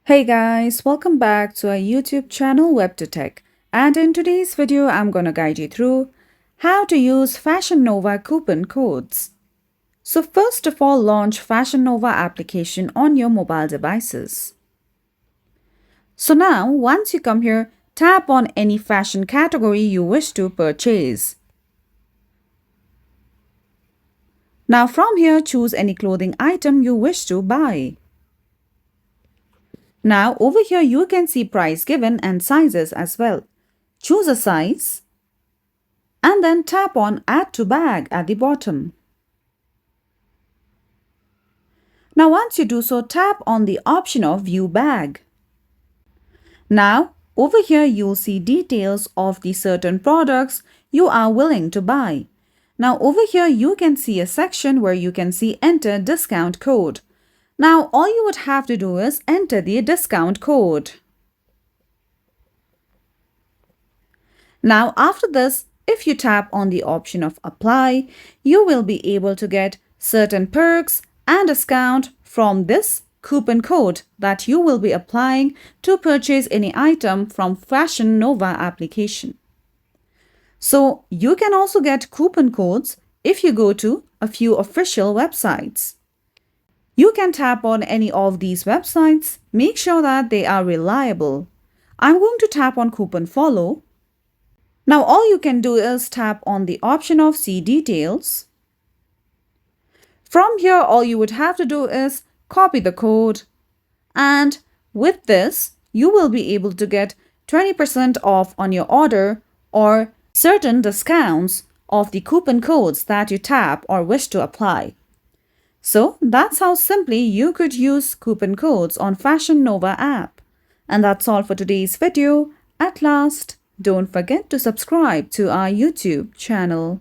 Hey guys, welcome back to our YouTube channel WebToTech, and in today's video I'm gonna guide you through how to use Fashion Nova coupon codes. So first of all, launch Fashion Nova application on your mobile devices. So now once you come here, tap on any fashion category you wish to purchase. Now from here, choose any clothing item you wish to buy. Now over here you can see price given and sizes as well. Choose a size and then tap on Add to Bag at the bottom. Now once you do so, tap on the option of View Bag. Now over here you'll see details of the certain products you are willing to buy. Now over here you can see a section where you can see Enter Discount Code. Now all you would have to do is enter the discount code. Now after this, if you tap on the option of Apply, you will be able to get certain perks and discount from this coupon code that you will be applying to purchase any item from Fashion Nova application. So you can also get coupon codes if you go to a few official websites. You can tap on any of these websites, make sure that they are reliable. I'm going to tap on Coupon Follow. Now all you can do is tap on the option of See Details. From here, all you would have to do is copy the code, and with this, you will be able to get 20% off on your order or certain discounts of the coupon codes that you tap or wish to apply. So that's how simply you could use coupon codes on Fashion Nova app. And that's all for today's video. At last, don't forget to subscribe to our YouTube channel.